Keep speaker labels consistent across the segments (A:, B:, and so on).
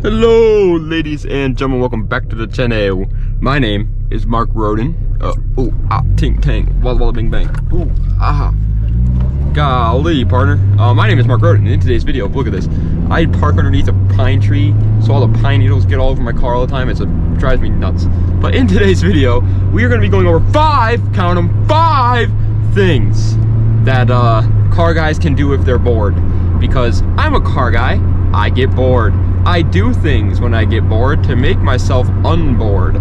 A: Hello, ladies and gentlemen, welcome back to the channel. My name is Mark Roden. Ting tang, walla walla bing bang. Golly, partner. My name is Mark Roden. In today's video, look at this. I park underneath a pine tree, so all the pine needles get all over my car all the time. It drives me nuts. But in today's video, we are going to be going over five things that car guys can do if they're bored. Because I'm a car guy, I get bored. I do things when I get bored to make myself unbored.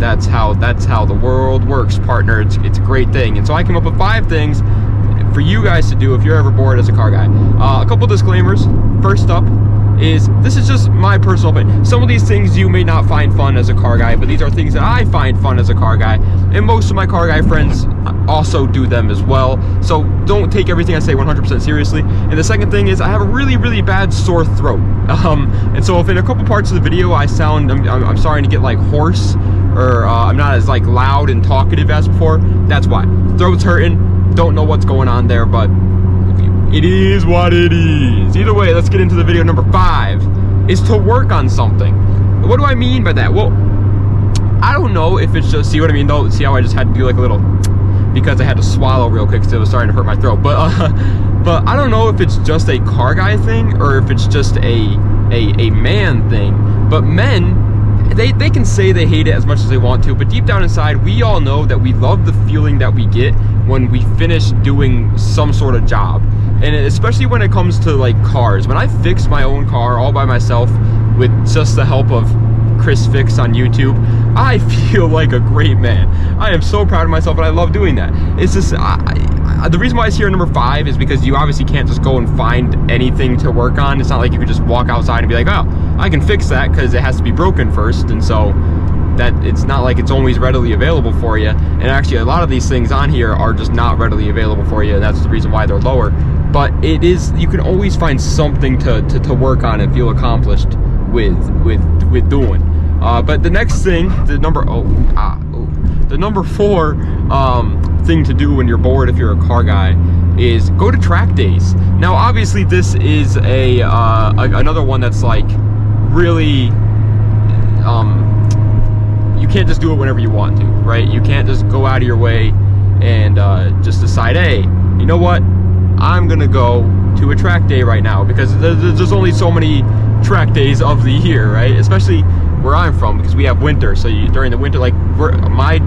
A: That's how the world works, partner. It's a great thing. And so I came up with 5 things for you guys to do if you're ever bored as a car guy. A couple disclaimers. First up is, this is just my personal opinion. Some of these things you may not find fun as a car guy, but these are things that I find fun as a car guy, and most of my car guy friends also do them as well. So don't take everything I say 100% seriously. And the second thing is, I have a really bad sore throat. And so if in a couple parts of the video I sound, I'm starting to get like hoarse, or I'm not as like loud and talkative as before, that's why. Throat's hurting, don't know what's going on there, but it is what it is. Either way, let's get into the video. Number 5 is to work on something. What do I mean by that? Well, I don't know if it's just, see what I mean though? See how I just had to do like a little, because I had to swallow real quick because it was starting to hurt my throat. But I don't know if it's just a car guy thing or if it's just a man thing. But men, they can say they hate it as much as they want to, but deep down inside, we all know that we love the feeling that we get when we finish doing some sort of job. And especially when it comes to like cars. When I fix my own car all by myself with just the help of Chris Fix on YouTube, I feel like a great man. I am so proud of myself, and I love doing that. It's just, the reason why it's here at number 5 is because you obviously can't just go and find anything to work on. It's not like you can just walk outside and be like, oh, I can fix that, because it has to be broken first. And so that it's not like it's always readily available for you. And actually, a lot of these things on here are just not readily available for you, and that's the reason why they're lower. But it is, you can always find something to work on and feel accomplished with doing. But the next thing, the number 4 thing to do when you're bored if you're a car guy is go to track days. Now, obviously, this is another one that's like really, you can't just do it whenever you want to, right? You can't just go out of your way and just decide, hey, you know what? I'm gonna go to a track day right now, because there's only so many track days of the year, right? Especially where I'm from, because we have winter. So during the winter, like my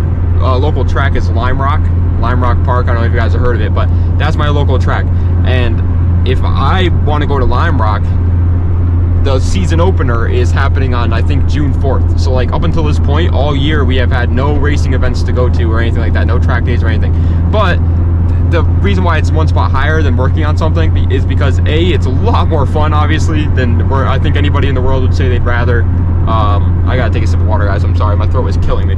A: local track is Lime Rock Park. I don't know if you guys have heard of it, but that's my local track. And if I want to go to Lime Rock, the season opener is happening on, I think, June 4th. So like up until this point, all year we have had no racing events to go to or anything like that, no track days or anything. But the reason why it's one spot higher than working on something is because A, it's a lot more fun, obviously, than where I think anybody in the world would say they'd rather. I gotta take a sip of water, guys. I'm sorry, my throat is killing me.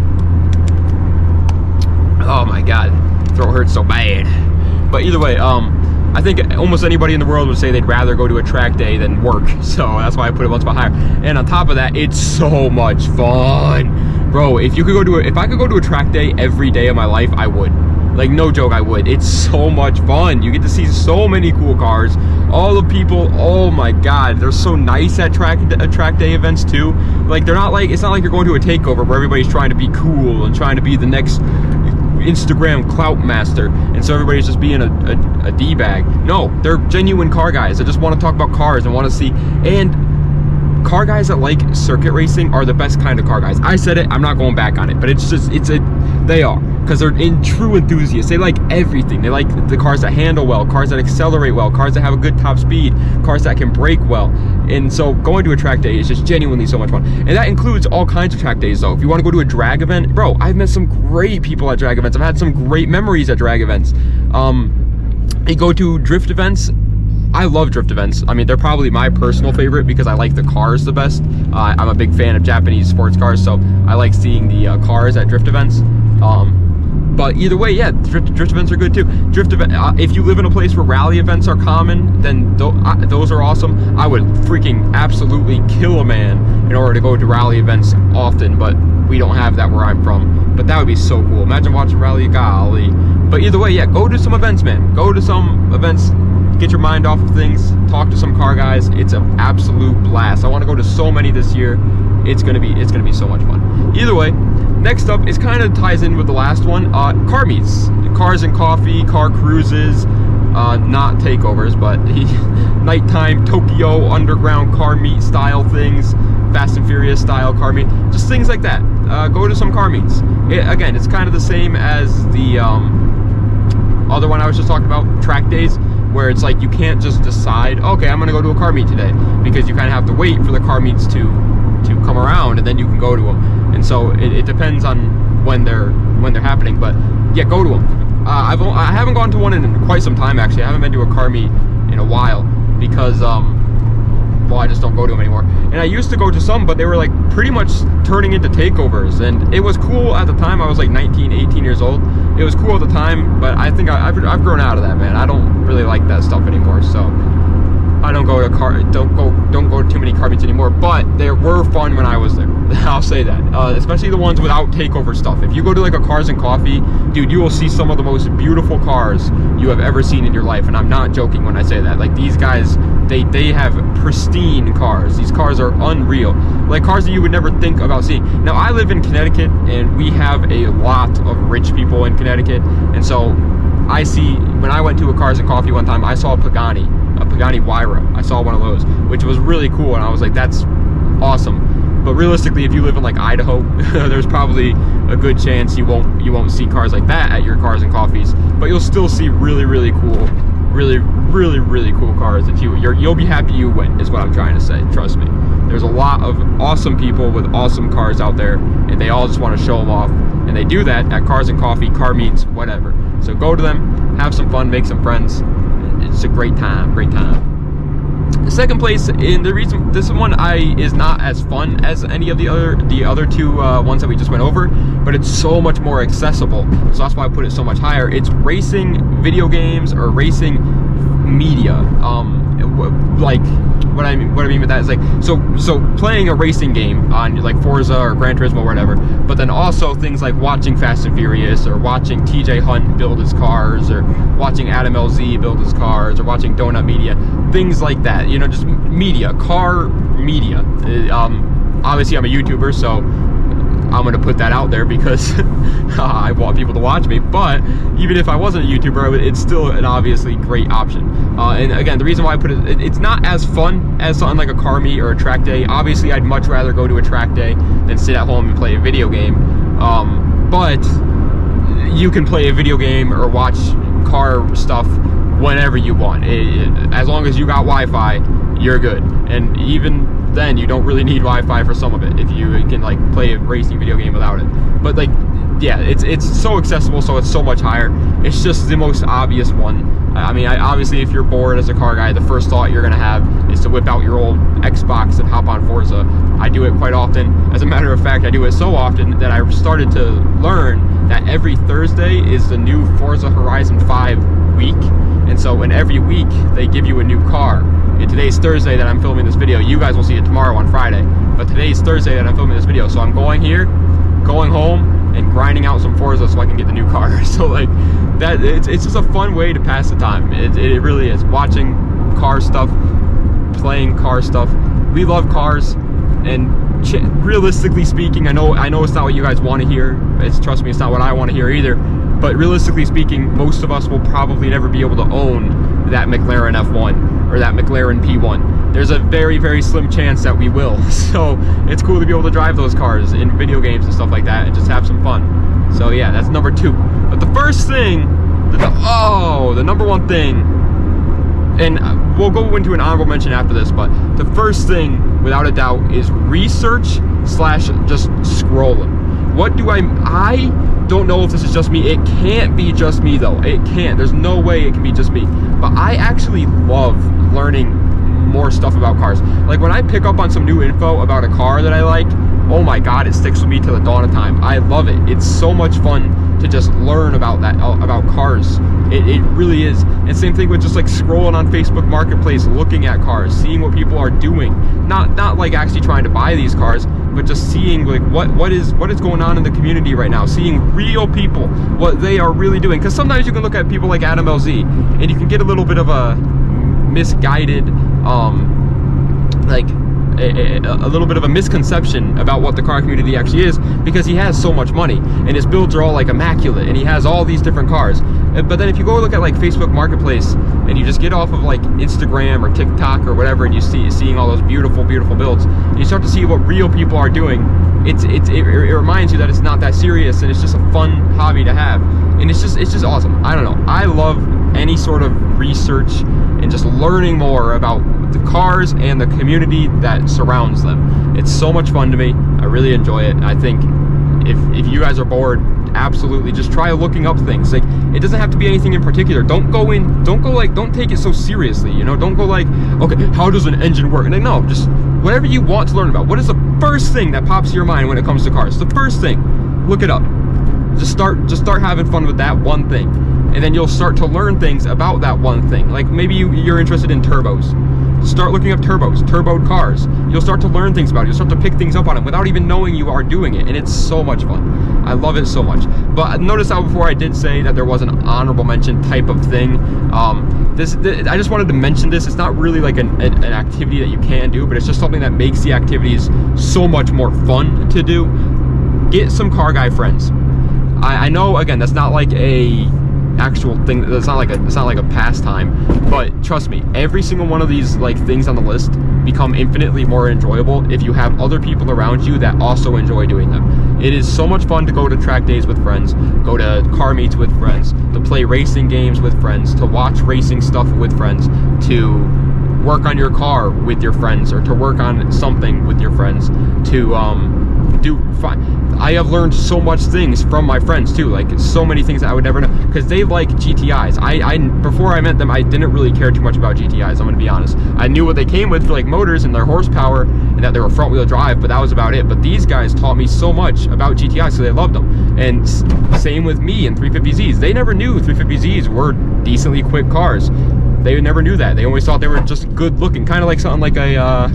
A: Oh my god, throat hurts so bad. But either way, I think almost anybody in the world would say they'd rather go to a track day than work. So that's why I put it one spot higher. And on top of that, it's so much fun, bro. If I could go to a track day every day of my life, I would. Like, no joke, I would. It's so much fun. You get to see so many cool cars. All the people, oh my god, they're so nice at track day events too. Like, they're not like, it's not like you're going to a takeover where everybody's trying to be cool and trying to be the next Instagram clout master, and so everybody's just being a D-bag. No, they're genuine car guys that just want to talk about cars and want to see. And car guys that like circuit racing are the best kind of car guys. I said it, I'm not going back on it, but it's just, they are. Because they're true enthusiasts. They like everything. They like the cars that handle well, cars that accelerate well, cars that have a good top speed, cars that can brake well. And so going to a track day is just genuinely so much fun. And that includes all kinds of track days though. If you want to go to a drag event, bro, I've met some great people at drag events. I've had some great memories at drag events. You go to drift events. I love drift events. I mean, they're probably my personal favorite because I like the cars the best. I'm a big fan of Japanese sports cars, so I like seeing the cars at drift events. But either way, yeah, drift events are good too. If you live in a place where rally events are common, then those are awesome. I would freaking absolutely kill a man in order to go to rally events often, but we don't have that where I'm from. But that would be so cool. Imagine watching rally, golly. But either way, yeah, go to some events, man. Go to some events. get your mind off of things, talk to some car guys. It's an absolute blast. I want to go to so many this year. It's gonna be so much fun. Either way, next up is kind of ties in with the last one. Car meets, cars and coffee, car cruises, not takeovers, but nighttime Tokyo underground car meet style things, Fast and Furious style car meet, just things like that. Go to some car meets. Again, it's kind of the same as the other one I was just talking about, track days, where it's like you can't just decide, okay, I'm gonna go to a car meet today, because you kind of have to wait for the car meets to come around, and then you can go to them. And so it depends on when they're happening, but yeah, go to them. I haven't gone to one in quite some time, actually. I haven't been to a car meet in a while, because well, I just don't go to them anymore. And I used to go to some, but they were like pretty much turning into takeovers, and it was cool at the time. I was like 19, 18 years old. It was cool at the time, but I think I've grown out of that, man. I don't really like that stuff anymore, so I don't go to too many car meets anymore. But they were fun when I was there. I'll say that, especially the ones without takeover stuff. If you go to like a Cars and Coffee, dude, you will see some of the most beautiful cars you have ever seen in your life, and I'm not joking when I say that. Like, these guys, they have pristine cars. These cars are unreal, like cars that you would never think about seeing. Now, I live in Connecticut, and we have a lot of rich people in Connecticut, and so I see, when I went to a Cars and Coffee one time, I saw a Pagani Huayra. I saw one of those, which was really cool, and I was like, that's awesome. But realistically, if you live in like Idaho, there's probably a good chance you won't see cars like that at your Cars and Coffees, but you'll still see really cool, really cool cars that you'll be happy you went, is what I'm trying to say. Trust me, there's a lot of awesome people with awesome cars out there, and they all just want to show them off, and they do that at Cars and Coffee, car meets, whatever. So go to them, have some fun, make some friends. It's a great time. The second place, and the reason this one is not as fun as any of the other two ones that we just went over, but it's so much more accessible, so that's why I put it so much higher. It's racing video games, or racing media. Like, what I mean with that is like, so playing a racing game on like Forza or Gran Turismo or whatever, but then also things like watching Fast and Furious, or watching TJ Hunt build his cars, or watching Adam LZ build his cars, or watching Donut Media, things like that, you know, just media, car media. Obviously I'm a YouTuber, so I'm gonna put that out there because I want people to watch me, but even if I wasn't a YouTuber, it's still an obviously great option. And again, the reason why I put it's not as fun as something like a car meet or a track day. Obviously, I'd much rather go to a track day than sit at home and play a video game. But you can play a video game or watch car stuff whenever you want. As long as you got Wi-Fi, you're good. And even then, you don't really need Wi-Fi for some of it if you can like play a racing video game without it. But like, yeah, it's so accessible, so it's so much higher. It's just the most obvious one. I mean, obviously, if you're bored as a car guy, the first thought you're gonna have is to whip out your old Xbox and hop on Forza. I do it quite often. As a matter of fact, I do it so often that I started to learn that every Thursday is the new Forza Horizon 5 week. And so in every week, they give you a new car. And today's Thursday that I'm filming this video. You guys will see it tomorrow on Friday. But today's Thursday that I'm filming this video. So I'm going here, going home, and grinding out some Forza so I can get the new car. So like, that it's just a fun way to pass the time. It really is. Watching car stuff, playing car stuff. We love cars, and realistically speaking, I know it's not what you guys want to hear. Trust me, it's not what I want to hear either. But realistically speaking, most of us will probably never be able to own that McLaren F1 or that McLaren P1. There's a very slim chance that we will. So it's cool to be able to drive those cars in video games and stuff like that and just have some fun. So yeah, that's number 2. But the first thing, the number one thing, and we'll go into an honorable mention after this, but the first thing, without a doubt, is research / just scrolling. I don't know if this is just me. It can't be just me though. It can't. There's no way it can be just me. But I actually love learning more stuff about cars. Like when I pick up on some new info about a car that I like, oh my god, it sticks with me till the dawn of time. I love it. It's so much fun to just learn about cars. It really is. And same thing with just like scrolling on Facebook Marketplace, looking at cars, seeing what people are doing. Not like actually trying to buy these cars, but just seeing like what is going on in the community right now, seeing real people, what they are really doing. Because sometimes you can look at people like Adam LZ and you can get a little bit of a misguided, like a little bit of a misconception about what the car community actually is, because he has so much money and his builds are all like immaculate and he has all these different cars. But then if you go look at like Facebook Marketplace and you just get off of like Instagram or TikTok or whatever, and you seeing all those beautiful builds, and you start to see what real people are doing, it reminds you that it's not that serious and it's just a fun hobby to have. And it's just awesome. I don't know, I love any sort of research and just learning more about the cars and the community that surrounds them. It's so much fun to me. I really enjoy it. I think if you guys are bored, absolutely just try looking up things. Like, it doesn't have to be anything in particular. Don't take it so seriously, you know. Don't go like, okay, how does an engine work? And like, no, just whatever you want to learn about. What is the first thing that pops to your mind when it comes to cars? The first thing, look it up. Just start having fun with that one thing, and then you'll start to learn things about that one thing. Like maybe you're interested in turbos. Start looking up turboed cars. You'll start to learn things about it. You'll start to pick things up on it without even knowing you are doing it, and it's so much fun. I love it so much. But notice how before I did say that there was an honorable mention type of thing. I just wanted to mention this. It's not really like an activity that you can do, but it's just something that makes the activities so much more fun to do. Get some car guy friends. I know, again, that's not like a actual thing. It's not like a pastime, but trust me, every single one of these like things on the list become infinitely more enjoyable if you have other people around you that also enjoy doing them. It is so much fun to go to track days with friends, go to car meets with friends, to play racing games with friends, to watch racing stuff with friends, to work on your car with your friends, or to work on something with your friends, to do fun. I have learned so much things from my friends too, like so many things that I would never know, because they like GTIs. I before I met them, I didn't really care too much about GTIs, I'm gonna be honest. I knew what they came with for like motors and their horsepower, and that they were front wheel drive, but that was about it. But these guys taught me so much about GTIs, so they loved them. And same with me and 350Zs. They never knew 350Zs were decently quick cars. They never knew that. They always thought they were just good looking, kind of like something like a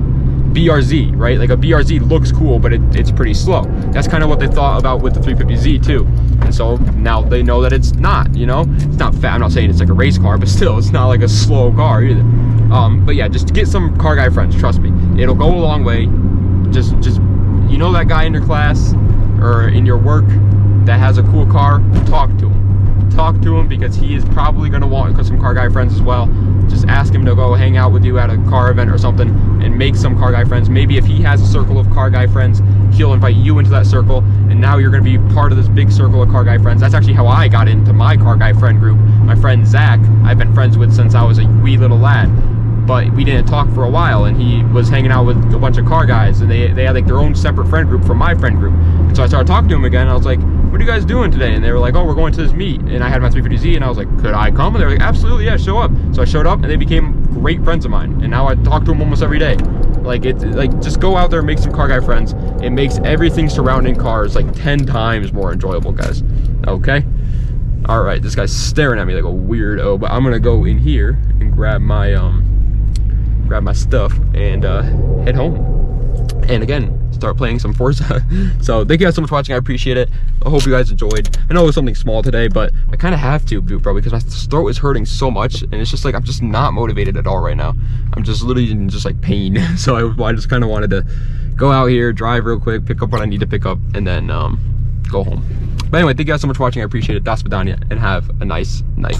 A: BRZ, right? Like a BRZ looks cool, but it's pretty slow. That's kind of what they thought about with the 350Z too. And so now they know that it's not, you know, it's not fast. I'm not saying it's like a race car, but still, it's not like a slow car either. But yeah, just get some car guy friends, trust me. It'll go a long way. Just, you know, that guy in your class or in your work that has a cool car, talk to him. Talk to him, because he is probably going to want some car guy friends as well. Just ask him to go hang out with you at a car event or something and make some car guy friends. Maybe if he has a circle of car guy friends, he'll invite you into that circle, and now you're going to be part of this big circle of car guy friends. That's actually how I got into my car guy friend group. My friend Zach, I've been friends with since I was a wee little lad, but we didn't talk for a while, and he was hanging out with a bunch of car guys, and they had like their own separate friend group from my friend group. And so I started talking to him again, and I was like, what are you guys doing today? And they were like, oh, we're going to this meet. And I had my 350Z, and I was like, could I come? And they were like, absolutely, yeah, show up. So I showed up, and they became great friends of mine, and now I talk to them almost every day. Like, it's like, just go out there and make some car guy friends. It makes everything surrounding cars like 10 times more enjoyable, guys. Okay? All right, this guy's staring at me like a weirdo, but I'm gonna go in here and grab my stuff and head home. And again, start playing some Forza. So thank you guys so much for watching. I appreciate it. I hope you guys enjoyed. I know it was something small today, but I kind of have to, bro, because my throat is hurting so much, and it's just like I'm just not motivated at all right now. I'm just literally in just like pain. So I just kind of wanted to go out here, drive real quick, pick up what I need to pick up, and then go home. But anyway, thank you guys so much for watching. I appreciate it. Das Vidania, and have a nice night.